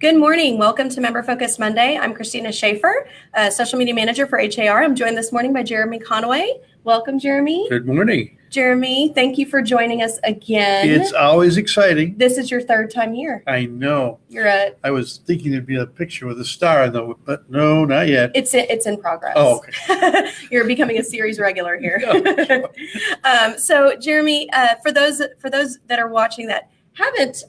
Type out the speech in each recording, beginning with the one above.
Good morning. Welcome to Member Focus Monday. I'm Christina Schaefer, Social Media Manager for HAR. I'm joined this morning by Jeremy Conaway. Welcome, Jeremy. Good morning. Jeremy, thank you for joining us again. It's always exciting. This is your third time here. I know. I was thinking there'd be a picture with a star, though, but no, not yet. It's in progress. Oh, okay. You're becoming a series regular here. Oh, So, Jeremy, for those that are watching that haven't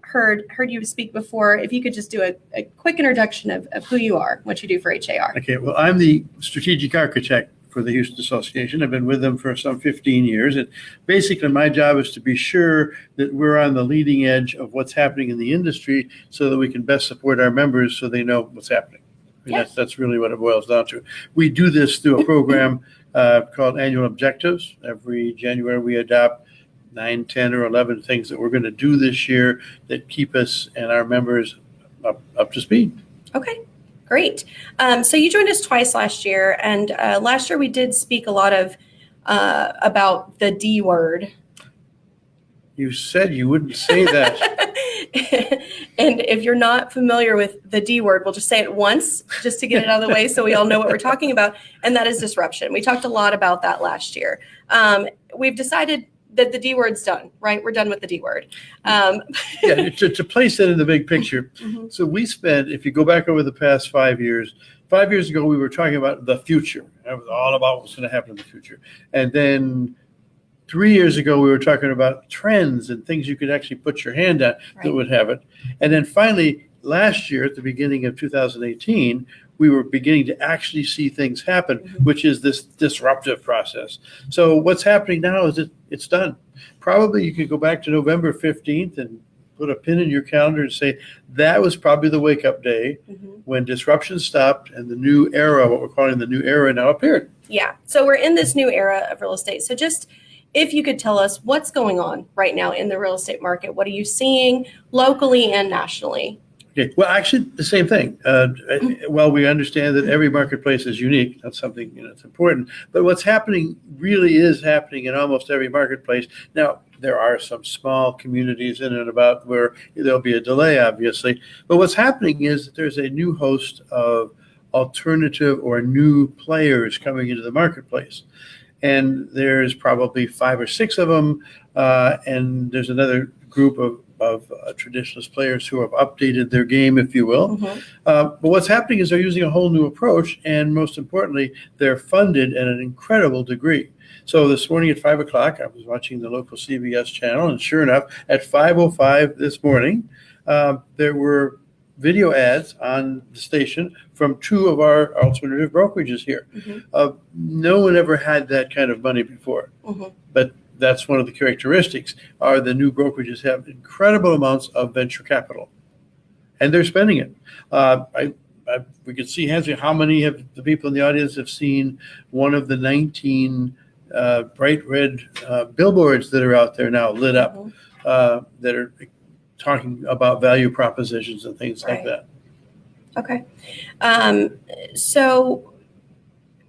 heard you speak before, if you could just do a quick introduction of who you are, what you do for HAR. Okay, well, I'm the strategic architect for the Houston Association. I've been with them for some 15 years. And basically, my job is to be sure that we're on the leading edge of what's happening in the industry so that we can best support our members so they know what's happening. That's really what it boils down to. We do this through a program called Annual Objectives. Every January, we adopt 9, 10, or 11 things that we're going to do this year that keep us and our members up to speed. Okay, great. So you joined us twice last year, and last year we did speak a lot of about the D word. You said you wouldn't say that. And if you're not familiar with the D word, we'll just say it once just to get it out of the way so we all know what we're talking about, and that is disruption. We talked a lot about that last year. We've decided that the D word's done, right? We're done with the D word. Yeah, to place that in the big picture. Mm-hmm. So we spent, if you go back over the past 5 years, 5 years ago, we were talking about the future. It was all about what's going to happen in the future. And then 3 years ago, we were talking about trends and things you could actually put your hand on that would have it. And then finally, last year, at the beginning of 2018, we were beginning to actually see things happen, which is this disruptive process. So what's happening now is it's done. Probably you could go back to November 15th and put a pin in your calendar and say that was probably the wake-up day when disruption stopped and the new era, what we're calling the new era, now appeared. Yeah, so we're in this new era of real estate. So just if you could tell us what's going on right now in the real estate market, what are you seeing locally and nationally? Okay. Well, actually, the same thing. Well, we understand that every marketplace is unique. That's something that's important. But what's happening really is happening in almost every marketplace. Now, there are some small communities in and about where there'll be a delay, obviously. But what's happening is that there's a new host of alternative or new players coming into the marketplace. And there's probably 5 or 6 of them. And there's another group of traditionalist players who have updated their game, if you will. But what's happening is they're using a whole new approach, and most importantly, they're funded at an incredible degree. So this morning at 5 o'clock, I was watching the local CBS channel, and sure enough, at 5:05 this morning, there were video ads on the station from 2 of our alternative brokerages here. No one ever had that kind of money before, but that's one of the characteristics, are the new brokerages have incredible amounts of venture capital, and they're spending it. We could see hands. How many of the people in the audience have seen one of the 19 bright red billboards that are out there now lit up that are talking about value propositions and things like that? Okay. So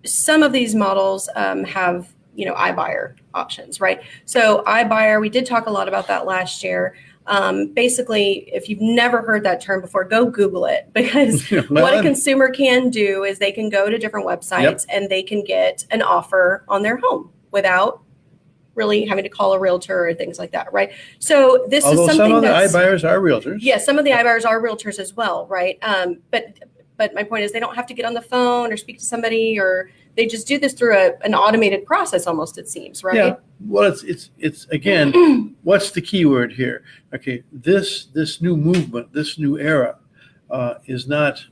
some of these models have iBuyer options, right? So iBuyer, we did talk a lot about that last year. Basically, if you've never heard that term before, go Google it, because what a consumer can do is they can go to different websites and they can get an offer on their home without really having to call a realtor or things like that, right? So this is something some of the iBuyers are realtors. Yes, some of the iBuyers are realtors as well, right? But my point is they don't have to get on the phone or speak to somebody, or they just do this through an automated process almost, it seems, right? Yeah. Well, it's again, what's the key word here? Okay, this new movement, this new era is not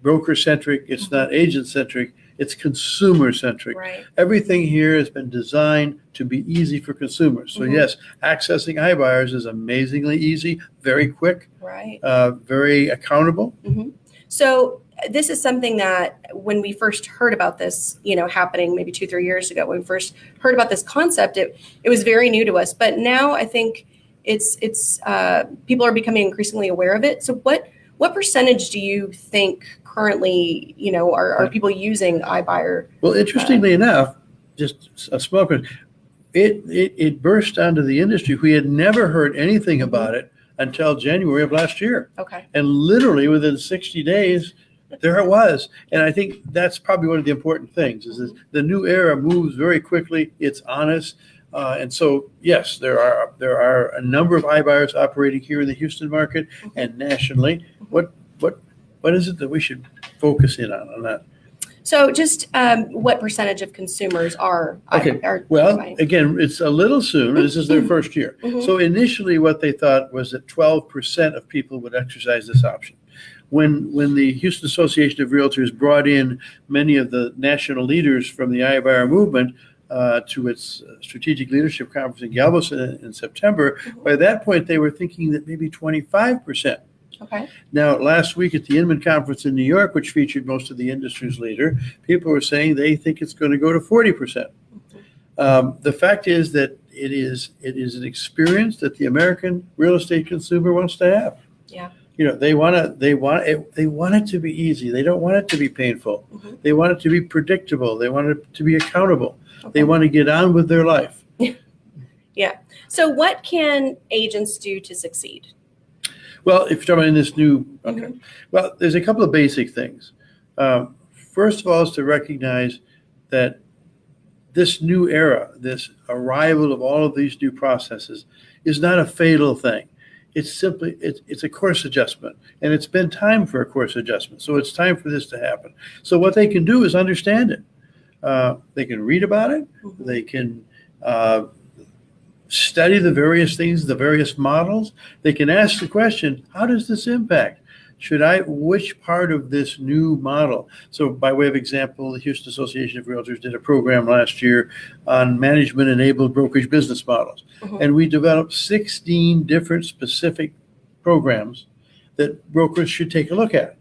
broker-centric, it's not agent-centric, it's consumer-centric. Right. Everything here has been designed to be easy for consumers. So yes, accessing iBuyers is amazingly easy, very quick, right? Very accountable. So this is something that when we first heard about this, happening maybe 2-3 years ago, when we first heard about this concept, it was very new to us. But now I think it's people are becoming increasingly aware of it. So what percentage do you think currently, are people using iBuyer? Well, interestingly enough, just a small question, it burst onto the industry. We had never heard anything about it until January of last year. Okay. And literally within 60 days, there it was. And I think that's probably one of the important things is that the new era moves very quickly. It's honest. And so, yes, there are a number of iBuyers operating here in the Houston market and nationally. What is it that we should focus in on that? So just what percentage of consumers are Okay. are Well, buying? again, it's a little soon. This is their first year. Mhm. So initially what they thought was that 12% of people would exercise this option. When the Houston Association of Realtors brought in many of the national leaders from the iBuyer movement to its strategic leadership conference in Galveston in September, by that point they were thinking that maybe 25%. Okay. Now, last week at the Inman Conference in New York, which featured most of the industry's leader, people were saying they think it's going to go to 40%. The fact is that it is an experience that the American real estate consumer wants to have. Yeah. You know, they want it to be easy. They don't want it to be painful. Mhm. They want it to be predictable. They want it to be accountable. Okay. They want to get on with their life. So what can agents do to succeed? Well, if you're talking about in this new, okay. Well, there's a couple of basic things. First of all, is to recognize that this new era, this arrival of all of these new processes, is not a fatal thing. It's simply it's a course adjustment, and it's been time for a course adjustment. So it's time for this to happen. So what they can do is understand it. They can read about it. Mhm. They can study the various things, the various models. They can ask the question, how does this impact? Which part of this new model? So by way of example, the Houston Association of Realtors did a program last year on management-enabled brokerage business models. Mhm. And we developed 16 different specific programs that brokers should take a look at.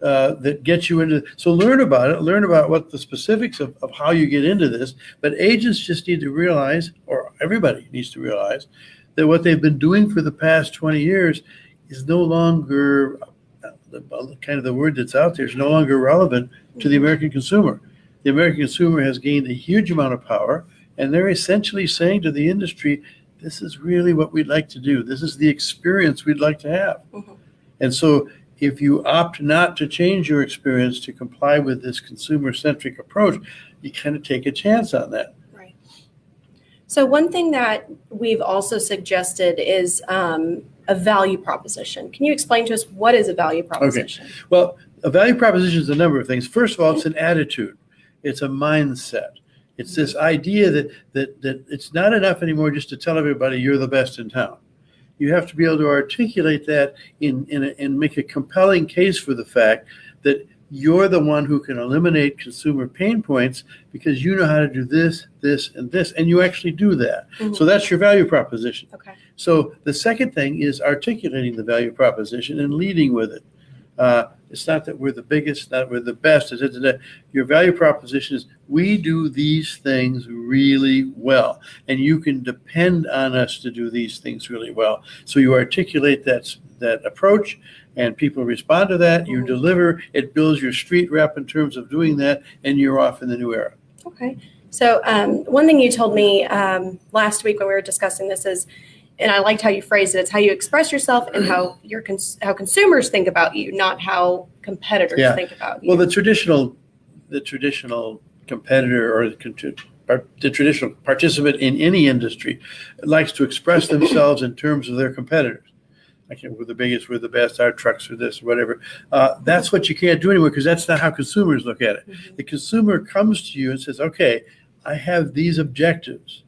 That get you into, so learn about it, learn about what the specifics of how you get into this, but agents just need to realize, or everybody needs to realize, that what they've been doing for the past 20 years is no longer, the word that's out there is no longer relevant to the American consumer. The American consumer has gained a huge amount of power, and they're essentially saying to the industry, this is really what we'd like to do. This is the experience we'd like to have. Mhm. And so if you opt not to change your experience to comply with this consumer-centric approach, you kind of take a chance on that. Right. So one thing that we've also suggested is a value proposition. Can you explain to us what is a value proposition? Well, a value proposition is a number of things. First of all, it's an attitude. It's a mindset. It's this idea that it's not enough anymore just to tell everybody you're the best in town. You have to be able to articulate that and make a compelling case for the fact that you're the one who can eliminate consumer pain points because you know how to do this, this, and this, and you actually do that. Mhm. So that's your value proposition. Okay. So the second thing is articulating the value proposition and leading with it. It's not that we're the biggest, not we're the best. Your value proposition is we do these things really well, and you can depend on us to do these things really well. So you articulate that approach, and people respond to that. You Mhm. deliver. It builds your street rep in terms of doing that, and you're off in the new era. Okay. So one thing you told me last week when we were discussing this is, and I liked how you phrased it, it's how you express yourself and how how consumers think about you, not how competitors Yeah. think about you. Well, the traditional competitor or the traditional participant in any industry likes to express themselves in terms of their competitors. We're the biggest, we're the best, our trucks are this, whatever. That's what you can't do anymore because that's not how consumers look at it. Mhm. The consumer comes to you and says, okay, I have these objectives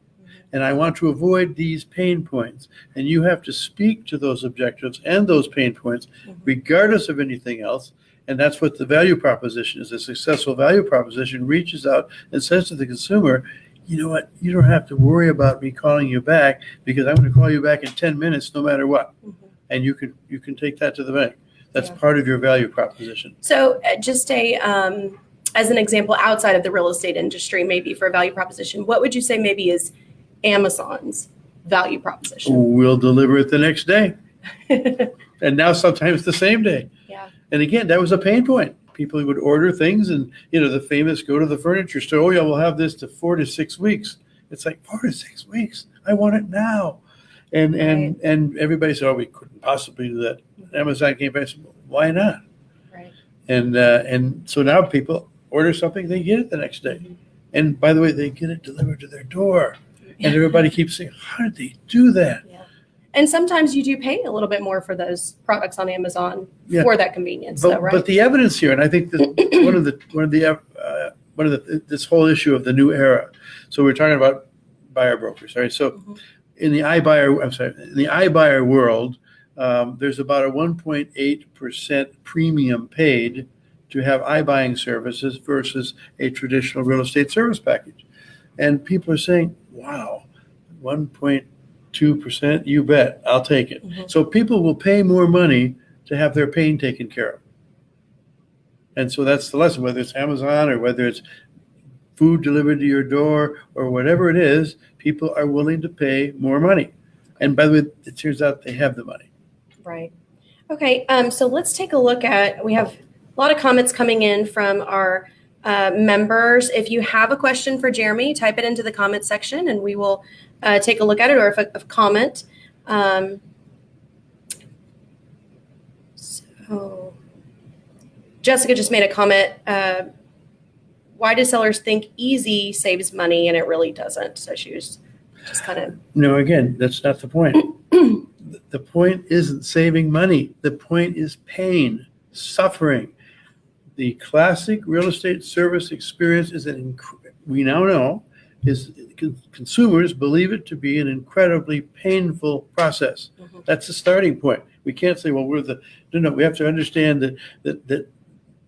and I want to avoid these pain points. And you have to speak to those objectives and those pain points Mhm. regardless of anything else. And that's what the value proposition is. A successful value proposition reaches out and says to the consumer, you know what, you don't have to worry about me calling you back because I'm going to call you back in 10 minutes no matter what. Mhm. And you can take that to the bank. That's Yeah. part of your value proposition. So just as an example, outside of the real estate industry, maybe for a value proposition, what would you say maybe is Amazon's value proposition? We'll deliver it the next day. And now sometimes the same day. Yeah. And again, that was a pain point. People would order things and, the famous go to the furniture store. Oh, yeah, we'll have this to 4 to 6 weeks. It's like 4 to 6 weeks. I want it now. And everybody said, oh, we couldn't possibly do that. Amazon came back and said, why not? Right. And so now people order something, they get it the next day. Mhm. And by the way, they get it delivered to their door. And everybody keeps saying, how did they do that? Yeah. And sometimes you do pay a little bit more for those products on Amazon Yeah. for that convenience, But, though, right? but the evidence here, and I think that this whole issue of the new era. So we're talking about buyer brokers, right? So Mhm. in the iBuyer world, there's about a 1.8% premium paid to have iBuying services versus a traditional real estate service package. And people are saying, wow, 1.2%, you bet, I'll take it. Mhm. So people will pay more money to have their pain taken care of. And so that's the lesson, whether it's Amazon or whether it's food delivered to your door or whatever it is, people are willing to pay more money. And by the way, it turns out they have the money. Right. Okay. So let's take a look at, we have a lot of comments coming in from our members. If you have a question for Jeremy, type it into the comment section and we will take a look at it, or if a comment. So Jessica just made a comment. Why do sellers think easy saves money and it really doesn't? So she was just kind of. No, again, that's not the point. The point isn't saving money. The point is pain, suffering. The classic real estate service experience is we now know consumers believe it to be an incredibly painful process. Mm-hmm. That's the starting point. We can't say, well, no, we have to understand that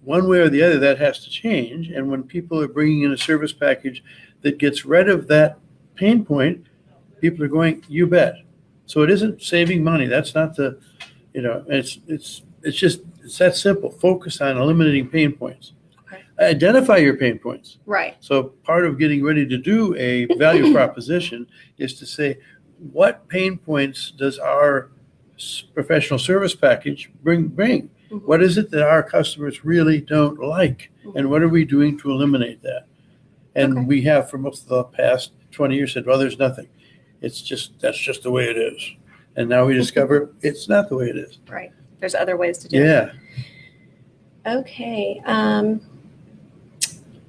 one way or the other, that has to change. And when people are bringing in a service package that gets rid of that pain point, people are going, you bet. So it isn't saving money. That's not it's that simple. Focus on eliminating pain points. Okay. Identify your pain points. Right. So part of getting ready to do a value proposition is to say, what pain points does our professional service package bring? Mm-hmm. What is it that our customers really don't like? Mm-hmm. And what are we doing to eliminate that? And Okay. we have for most of the past 20 years said, well, there's nothing. That's just the way it is. And now we discover it's not the way it is. Right. There's other ways to do it. Yeah. Okay.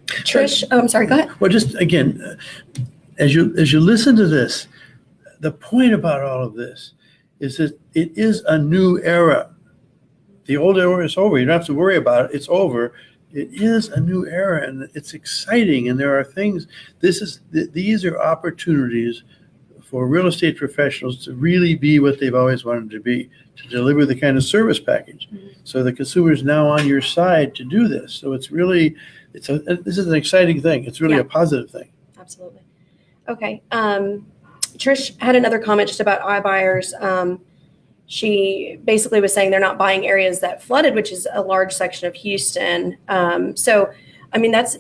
Trish, I'm sorry, go ahead. Well, just again, as you listen to this, the point about all of this is that it is a new era. The old era is over. You don't have to worry about it. It's over. It is a new era, and it's exciting. And there are things. These are opportunities for real estate professionals to really be what they've always wanted to be, to deliver the kind of service package. Mm-hmm. So the consumer is now on your side to do this. So it's really, this is an exciting thing. It's really Yeah. a positive thing. Absolutely. Okay. Trish had another comment just about iBuyers. She basically was saying they're not buying areas that flooded, which is a large section of Houston. So, I mean, that's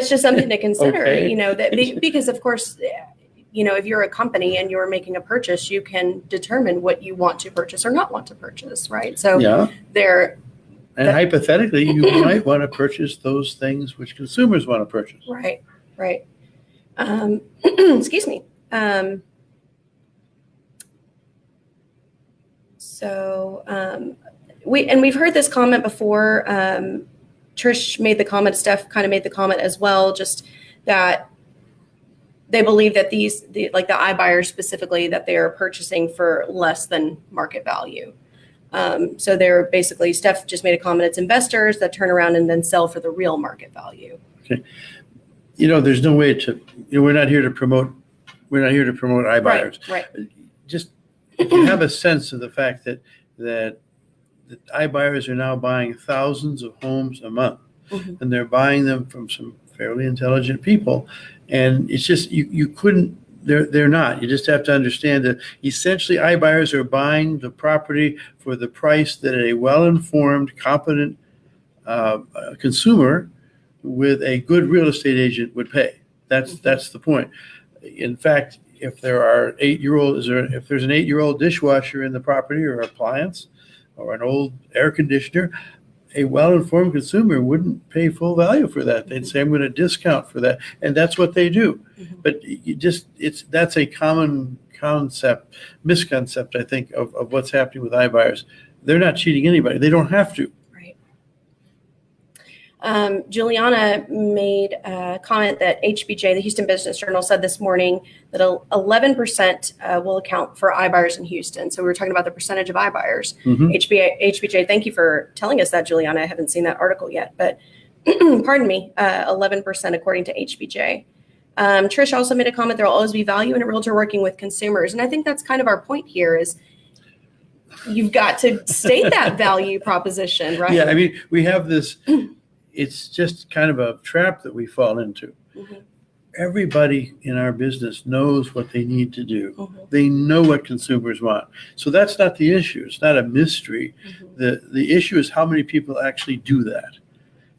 just something to consider, Okay. because of course, if you're a company and you're making a purchase, you can determine what you want to purchase or not want to purchase, right? So Yeah. And That- hypothetically, you might want to purchase those things which consumers want to purchase. right. Excuse me. We've heard this comment before. Trish made the comment, Steph kind of made the comment as well, just that they believe that the iBuyers specifically, that they are purchasing for less than market value. So they're basically, Steph just made a comment, it's investors that turn around and then sell for the real market value. Okay. There's no way to, we're not here to promote iBuyers. Right. Just if you have a sense of the fact that iBuyers are now buying thousands of homes a month, Mm-hmm. and they're buying them from some fairly intelligent people, and it's just you couldn't. They're not. You just have to understand that essentially iBuyers are buying the property for the price that a well-informed, competent consumer with a good real estate agent would pay. That's the point. In fact, if there's an 8-year-old dishwasher in the property or appliance or an old air conditioner, a well-informed consumer wouldn't pay full value for that. They'd say, I'm going to discount for that. And that's what they do. Mhm. But that's a common misconcept, I think, of what's happening with iBuyers. They're not cheating anybody. They don't have to. Right. Juliana made a comment that HBJ, the Houston Business Journal, said this morning that 11% will account for iBuyers in Houston. So we were talking about the percentage of iBuyers. Mhm. HBJ, thank you for telling us that, Juliana. I haven't seen that article yet, but pardon me, 11% according to HBJ. Trish also made a comment, there will always be value in a realtor working with consumers. And I think that's kind of our point here is you've got to state that value proposition, right? Yeah, I mean, we have this, it's just kind of a trap that we fall into. Mhm. Everybody in our business knows what they need to do. Mhm. They know what consumers want. So that's not the issue. It's not a mystery. Mhm. The issue is how many people actually do that.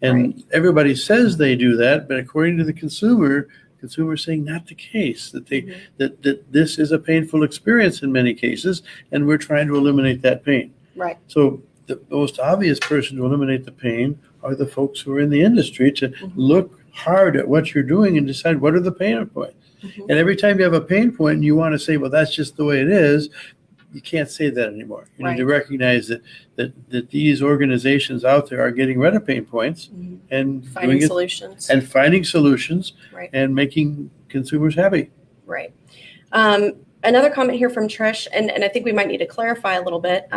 And Right. everybody says they do that, but according to the consumer's saying not the case, that Mhm. that this is a painful experience in many cases, and we're trying to eliminate that pain. Right. So the most obvious person to eliminate the pain are the folks who are in the industry to Mhm. look hard at what you're doing and decide what are the pain points. Mhm. And every time you have a pain point and you want to say, well, that's just the way it is, you can't say that anymore. You need to recognize that these organizations out there are getting rid of pain points Mhm. and Finding doing it solutions. and finding solutions Right. and making consumers happy. Right. Another comment here from Trish, and I think we might need to clarify a little bit.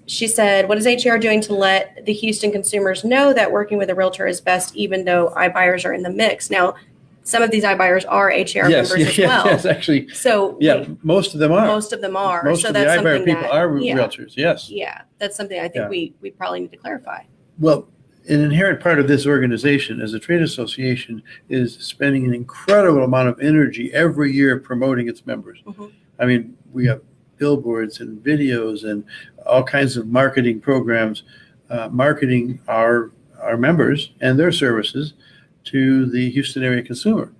She said, what is HAR doing to let the Houston consumers know that working with a realtor is best, even though iBuyers are in the mix? Now, some of these iBuyers are HAR members as well. Yes, actually. So Yeah, most of them are. most of them are. Most so of the that's iBuyer something people that, are yeah, realtors, yes. yeah, that's something I think we probably need to clarify. Well, an inherent part of this organization as a trade association is spending an incredible amount of energy every year promoting its members. Mhm. I mean, we have billboards and videos and all kinds of marketing programs, marketing our members and their services to the Houston area consumer.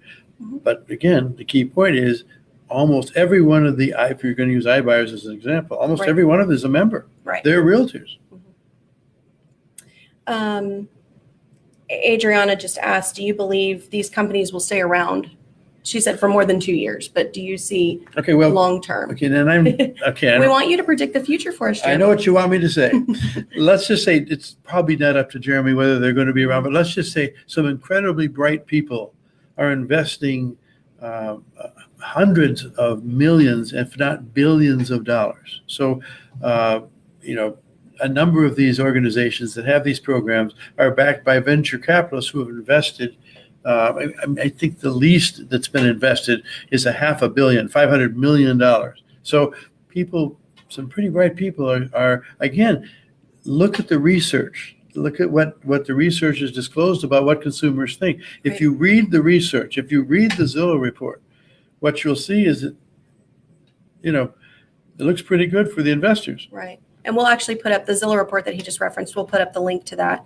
Mhm. But again, the key point is almost every one of the, if you're going to use iBuyers as an example, almost Right. every one of them is a member. Right. They're realtors. Adriana just asked, do you believe these companies will stay around? She said for more than 2 years, but do you see Okay, well, long term? okay, then okay. We want you to predict the future for us, I Jeremy. know what you want me to say. Let's just say it's probably not up to Jeremy whether they're going to be around, but let's just say some incredibly bright people are investing hundreds of millions, if not billions of dollars. So, a number of these organizations that have these programs are backed by venture capitalists who have invested. I think the least that's been invested is $500 million, $500 million. So people, some pretty bright people are again, look at the research. Look at what the research has disclosed about what consumers think. If Right. you read the research, if you read the Zillow report, what you'll see is that, it looks pretty good for the investors. Right. And we'll actually put up the Zillow report that he just referenced. We'll put up the link to that.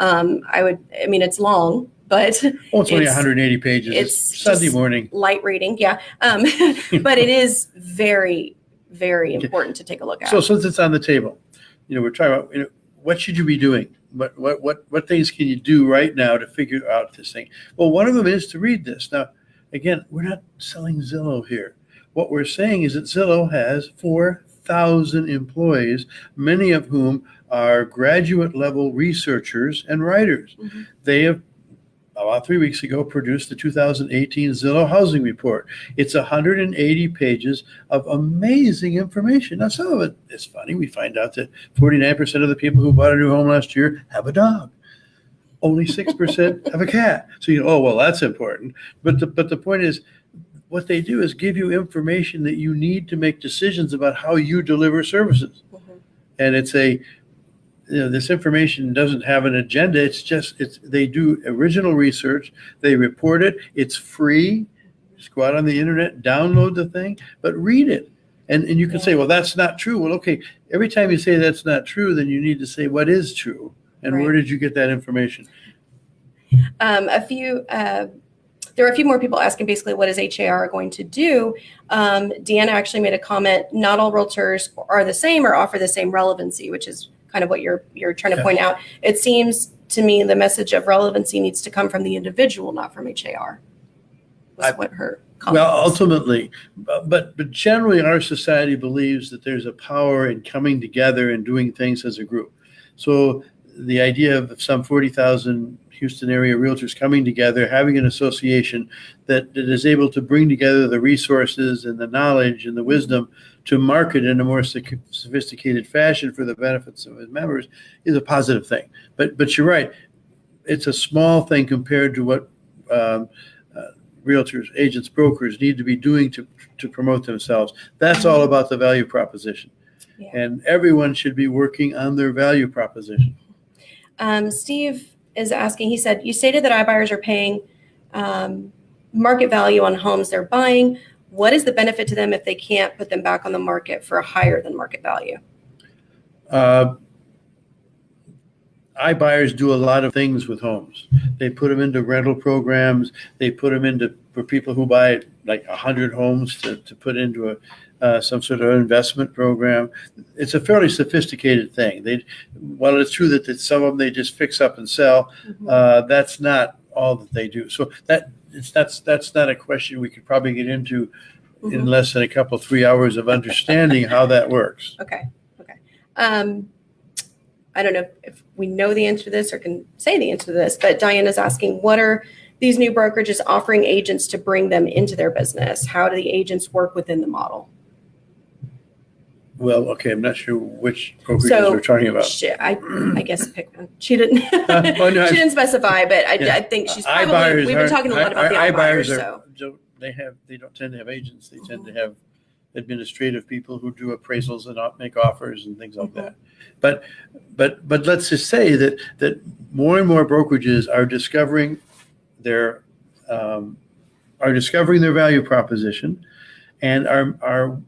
It's long, but Oh, it's only 180 pages. it's Sunday just morning. light reading. Yeah. But it is very, very important to take a look at. So since it's on the table, we're talking about, what should you be doing? What things can you do right now to figure out this thing? Well, one of them is to read this. Now, again, we're not selling Zillow here. What we're saying is that Zillow has 4,000 employees, many of whom are graduate level researchers and writers. Mhm. They have, about 3 weeks ago, produced the 2018 Zillow Housing Report. It's 180 pages of amazing information. Now, some of it is funny. We find out that 49% of the people who bought a new home last year have a dog. Only 6% have a cat. So well, that's important. But the point is, what they do is give you information that you need to make decisions about how you deliver services. Mhm. And it's this information doesn't have an agenda. They do original research. They report it. It's free. Just go out on the internet, download the thing, but read it. And you can say, well, that's not true. Well, okay. Every time you say that's not true, then you need to say what is true. And Right. where did you get that information? There are a few more people asking basically what is HAR going to do. Deanna actually made a comment, not all realtors are the same or offer the same relevancy, which is kind of what you're trying to Yeah. point out. It seems to me the message of relevancy needs to come from the individual, not from HAR. Was what her comment Well, was. ultimately, but generally, our society believes that there's a power in coming together and doing things as a group. So the idea of some 40,000 Houston area realtors coming together, having an association that is able to bring together the resources and the knowledge and the wisdom to market in a more sophisticated fashion for the benefits of its members is a positive thing. But you're right, it's a small thing compared to what realtors, agents, brokers need to be doing to promote themselves. That's all about the value proposition. Yeah. And everyone should be working on their value proposition. Steve is asking, he said, you stated that iBuyers are paying market value on homes they're buying. What is the benefit to them if they can't put them back on the market for a higher than market value? iBuyers do a lot of things with homes. They put them into rental programs. They put them into for people who buy like 100 homes to put into some sort of investment program. It's a fairly sophisticated thing. While it's true that some of them they just fix up and sell, that's not all that they do. So that's not a question we could probably get into in less than a couple, 3 hours of understanding how that works. Okay. I don't know if we know the answer to this or can say the answer to this, but Diana's asking, what are these new brokerages offering agents to bring them into their business? How do the agents work within the model? Well, okay, I'm not sure which brokerages we're talking about. I guess pick one. She didn't. She didn't specify, but I think she's probably. We've been talking a lot about the iBuyers. They don't tend to have agents. They tend to have administrative people who do appraisals and make offers and things like that. But let's just say that more and more brokerages are discovering their value proposition and are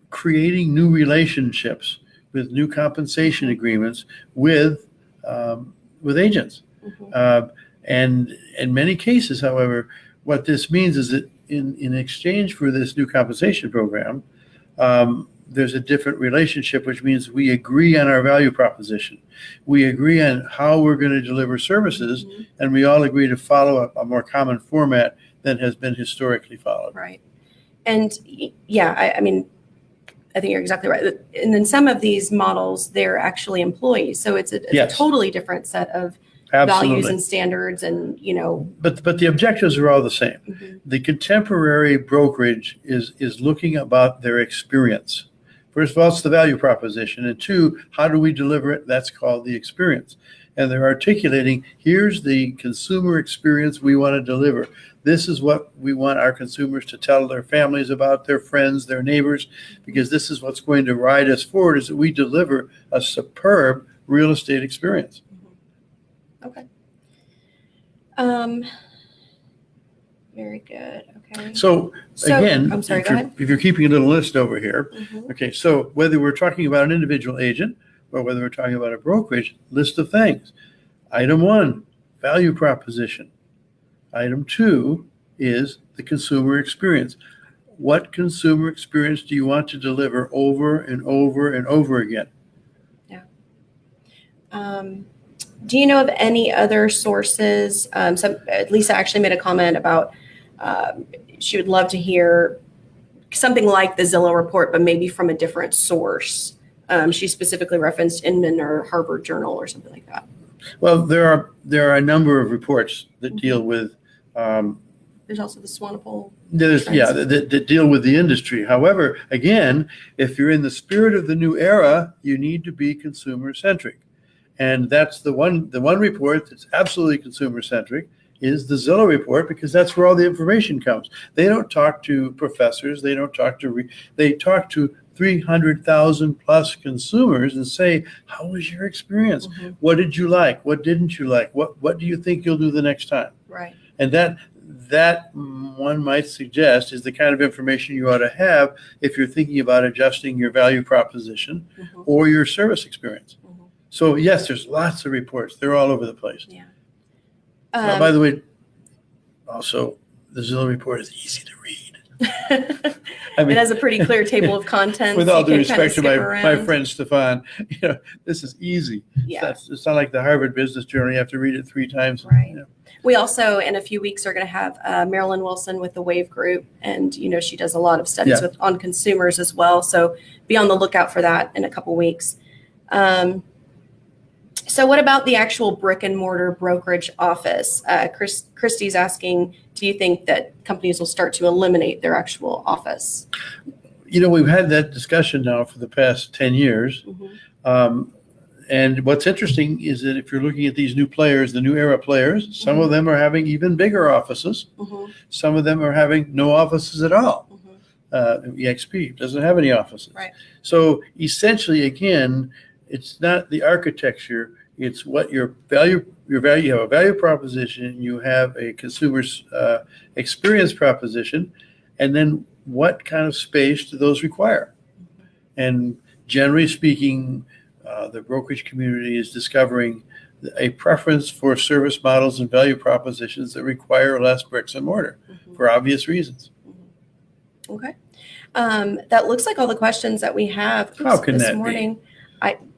creating new relationships with new compensation agreements with agents. And in many cases, however, what this means is that in exchange for this new compensation program, there's a different relationship, which means we agree on our value proposition. We agree on how we're going to deliver services, and we all agree to follow a more common format than has been historically followed. Right. And yeah, I mean, I think you're exactly right. And in some of these models, they're actually employees. So it's a totally different set of values and standards and, But the objectives are all the same. The contemporary brokerage is looking about their experience. First of all, it's the value proposition. And two, how do we deliver it? That's called the experience. And they're articulating, here's the consumer experience we want to deliver. This is what we want our consumers to tell their families about, their friends, their neighbors, because this is what's going to ride us forward, is that we deliver a superb real estate experience. Okay. Very good. Okay. So again, I'm sorry, go ahead. if you're keeping a little list over here, okay, so whether we're talking about an individual agent or whether we're talking about a brokerage, list of things. Item 1, value proposition. Item 2 is the consumer experience. What consumer experience do you want to deliver over and over and over again? Yeah. Do you know of any other sources? Lisa actually made a comment about she would love to hear something like the Zillow report, but maybe from a different source. She specifically referenced Inman or Harvard Journal or something like that. Well, there are a number of reports that deal with. There's also the Swanepoel. That deal with the industry. However, again, if you're in the spirit of the new era, you need to be consumer centric. And that's the one report that's absolutely consumer centric is the Zillow report, because that's where all the information comes. They don't talk to professors. They talk to 300,000 plus consumers and say, how was your experience? What did you like? What didn't you like? What do you think you'll do the next time? Right. And that one might suggest is the kind of information you ought to have if you're thinking about adjusting your value proposition or your service experience. So yes, there's lots of reports. They're all over the place. Yeah. By the way, also the Zillow report is easy to read. I mean, It has a pretty clear table of contents. with all You due can kind of respect to skip my around. friend Stefan, this is easy. Yeah. It's not like the Harvard Business Journal. You have to read it 3 times. Right. We also, in a few weeks, are going to have Marilyn Wilson with the WAVE Group, and she does a lot of studies on consumers as well. So be on the lookout for that in a couple weeks. So what about the actual brick and mortar brokerage office? Christy's asking, do you think that companies will start to eliminate their actual office? We've had that discussion now for the past 10 years. Mm-hmm. And what's interesting is that if you're looking at these new players, the new era players, some of them are having even bigger offices. Mm-hmm. Some of them are having no offices at all. Mm-hmm. EXP doesn't have any offices. Right. So essentially, again, it's not the architecture, it's what you have a value proposition, you have a consumer's experience proposition, and then what kind of space do those require? And generally speaking, the brokerage community is discovering a preference for service models and value propositions that require less bricks and mortar for obvious reasons. Okay. That looks like all the questions that we have How can this that morning.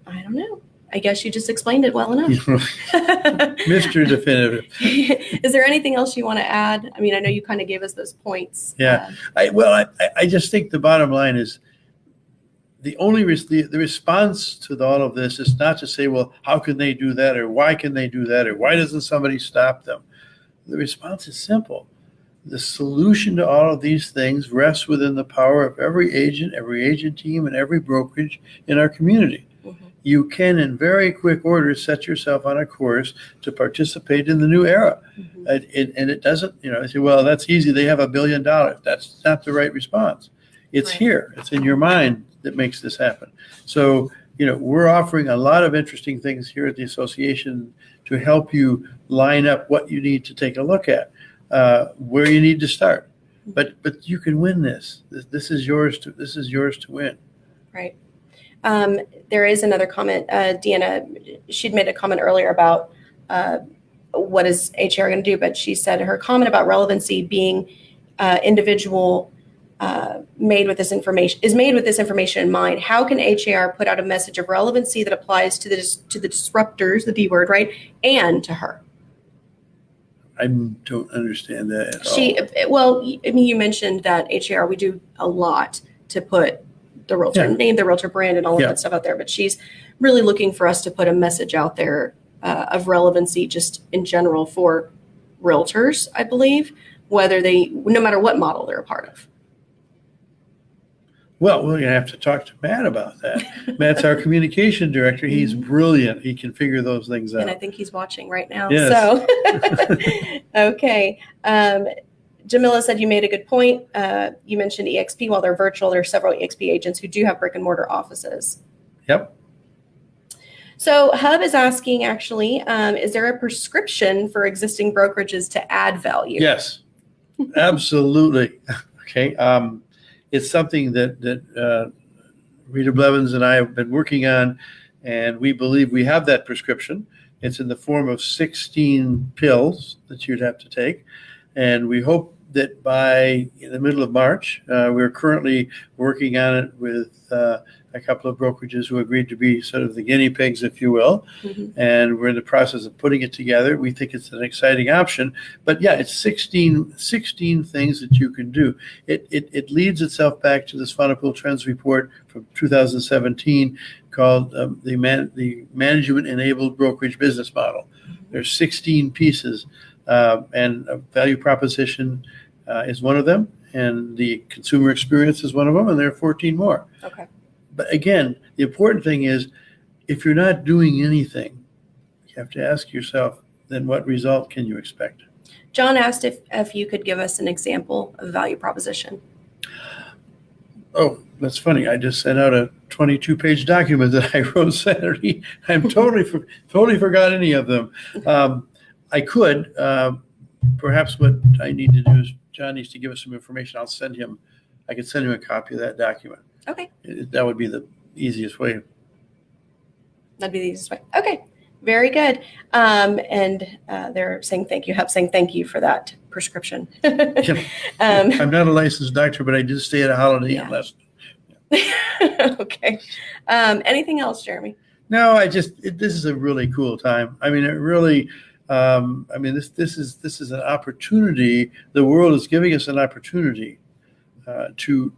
I don't know. I guess you just explained it well enough. Mr. Definitive. Is there anything else you want to add? I mean, I know you kind of gave us those points. Yeah. I just think the bottom line is the response to all of this is not to say, well, how can they do that? Or why can they do that? Or why doesn't somebody stop them? The response is simple. The solution to all of these things rests within the power of every agent team, and every brokerage in our community. You can, in very quick order, set yourself on a course to participate in the new era. And it doesn't, I say, well, that's easy. They have $1 billion. That's not the right response. It's Right. here. It's in your mind that makes this happen. So, we're offering a lot of interesting things here at the association to help you line up what you need to take a look at, where you need to start. But you can win this. This is yours to win. Right. There is another comment. Deanna, she'd made a comment earlier about what is HR going to do, but she said her comment about relevancy being individual made with this information in mind. How can HAR put out a message of relevancy that applies to the disruptors, the D word, right, and to her? I don't understand that at all. Well, I mean, you mentioned that HAR, we do a lot to put the realtor name, the realtor brand, and all of that stuff out there. But she's really looking for us to put a message out there of relevancy just in general for realtors, I believe, no matter what model they're a part of. Well, we're going to have to talk to Matt about that. Matt's our communication director. He's brilliant. He can figure those things out. And I think he's watching right now. Yes. So, okay. Jamila said you made a good point. You mentioned EXP. While they're virtual, there are several EXP agents who do have brick and mortar offices. Yep. So Hub is asking, actually, is there a prescription for existing brokerages to add value? Yes, absolutely. Okay. It's something that Rita Blevins and I have been working on, and we believe we have that prescription. It's in the form of 16 pills that you'd have to take. And we hope that by the middle of March, we're currently working on it with a couple of brokerages who agreed to be sort of the guinea pigs, if you will. And we're in the process of putting it together. We think it's an exciting option. But yeah, it's 16 things that you can do. It leads itself back to this Funnel Trends report from 2017 called the Management-Enabled Brokerage Business Model. There's 16 pieces. And a value proposition is one of them, and the consumer experience is one of them, and there are 14 more. Okay. But again, the important thing is, if you're not doing anything, you have to ask yourself, then what result can you expect? John asked if you could give us an example of value proposition. Oh, that's funny. I just sent out a 22-page document that I wrote Saturday. I'm totally forgot any of them. I could. Perhaps what I need to do is John needs to give us some information. I could send him a copy of that document. Okay. That would be the easiest way. That'd be the easiest way. Okay. Very good. And they're saying thank you. Hep saying thank you for that prescription. I'm not a licensed doctor, but I did stay at a Holiday Inn Yeah. last. Okay. Anything else, Jeremy? No, this is a really cool time. I mean, it really, this is an opportunity. The world is giving us an opportunity to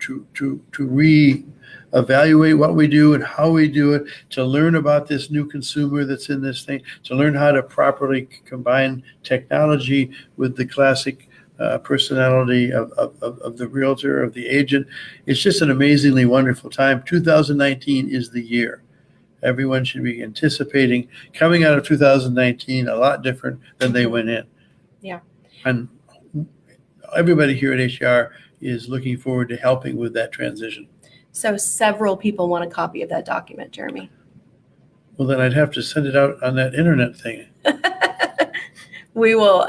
re-evaluate what we do and how we do it, to learn about this new consumer that's in this thing, to learn how to properly combine technology with the classic personality of the realtor, of the agent. It's just an amazingly wonderful time. 2019 is the year. Everyone should be anticipating coming out of 2019 a lot different than they went in. Yeah. And everybody here at HER is looking forward to helping with that transition. So several people want a copy of that document, Jeremy. Well, then I'd have to send it out on that internet thing. We will.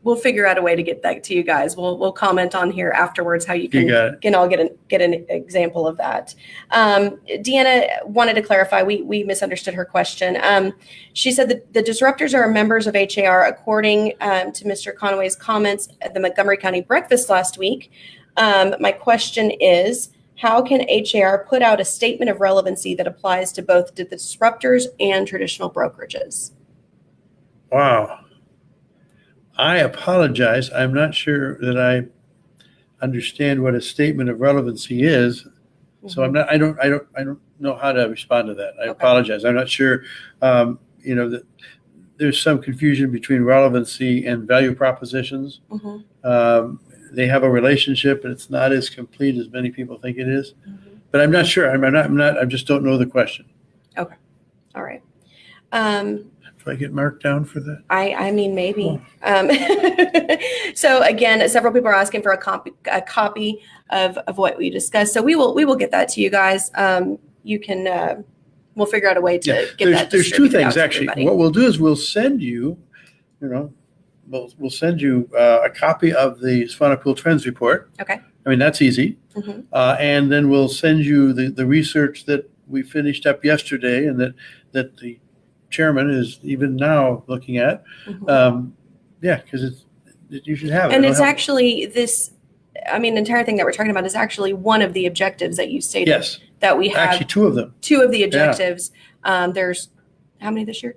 We'll figure out a way to get that to you guys. We'll comment on here afterwards how you You got it. can all get an example of that. Deanna wanted to clarify. We misunderstood her question. She said that the disruptors are members of HAR according to Mr. Conway's comments at the Montgomery County breakfast last week. My question is, how can HAR put out a statement of relevancy that applies to both the disruptors and traditional brokerages? Wow. I apologize. I'm not sure that I understand what a statement of relevancy is. So I don't know how to respond to that. I apologize. I'm not sure, that there's some confusion between relevancy and value propositions. They have a relationship, and it's not as complete as many people think it is. But I'm not sure. I just don't know the question. Okay. All right. Do I get marked down for that? I mean, maybe. So again, several people are asking for a copy of what we discussed. So we will get that to you guys. You can, we'll figure out a way to get that. There's two distributed out things to actually. everybody. What we'll do is we'll send you, we'll send you a copy of the Swanepoel Trends Report. Okay. I mean, that's easy. And then we'll send you the research that we finished up yesterday and that the chairman is even now looking at. Because you should have it. And it's actually the entire thing that we're talking about is actually one of the objectives that you stated. Yes. That we have. Actually, two of them. Two of the objectives. There's how many this year?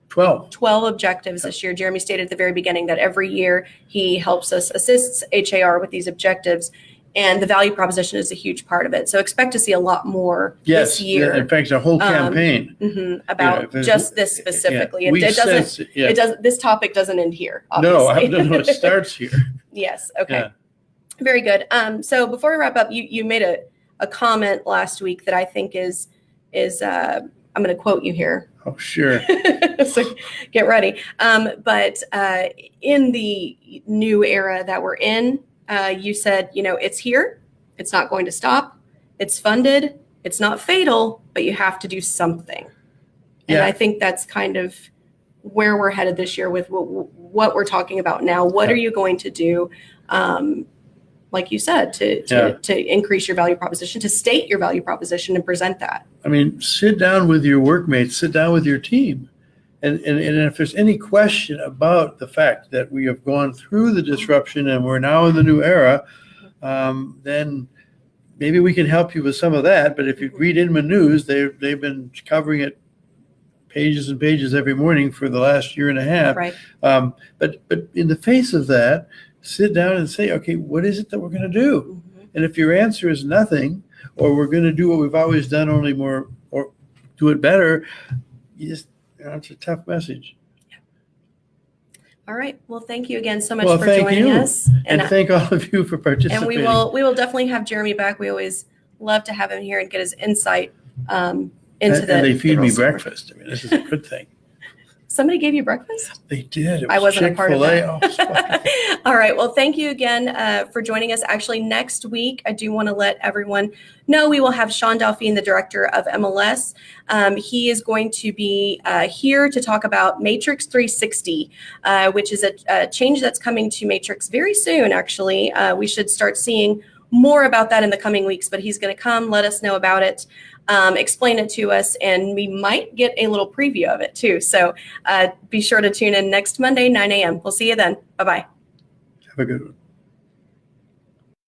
12. 12 objectives this year. Jeremy stated at the very beginning that every year he helps us, assists HAR with these objectives, and the value proposition is a huge part of it. So expect to see a lot more this year. In fact, a whole campaign. About just this specifically. Yeah. This topic doesn't end here, obviously. No, it starts here. Yes. Okay. Yeah. Very good. So before we wrap up, you made a comment last week that I think is I'm going to quote you here. Oh, sure. So get ready. But in the new era that we're in, you said, it's here. It's not going to stop. It's funded. It's not fatal, but you have to do something. And I think that's kind of where we're headed this year with what we're talking about now. What are you going to do? Like you said, to increase your value proposition, to state your value proposition and present that. I mean, sit down with your workmates, sit down with your team. And if there's any question about the fact that we have gone through the disruption and we're now in the new era, then maybe we can help you with some of that. But if you read Inman News, they've been covering it pages and pages every morning for the last year and a half. Right. But in the face of that, sit down and say, okay, what is it that we're going to do? And if your answer is nothing, or we're going to do what we've always done, only more, or do it better, it's a tough message. All right. Well, thank you again so much Well, for thank joining you. us. And thank all of you for participating. And we will definitely have Jeremy back. We always love to have him here and get his insight into and they feed me real super. breakfast. I mean, this is a good thing. Somebody gave you breakfast? They did. It was I wasn't a part of Chick-fil-A. that. Oh, it's wonderful. All right. Well, thank you again for joining us. Actually, next week, I do want to let everyone know we will have Sean Delphine, the director of MLS. He is going to be here to talk about Matrix 360, which is a change that's coming to Matrix very soon, actually. We should start seeing more about that in the coming weeks, but he's going to come, let us know about it, explain it to us, and we might get a little preview of it too. So be sure to tune in next Monday, 9 a.m. We'll see you then. Bye-bye. Have a good one.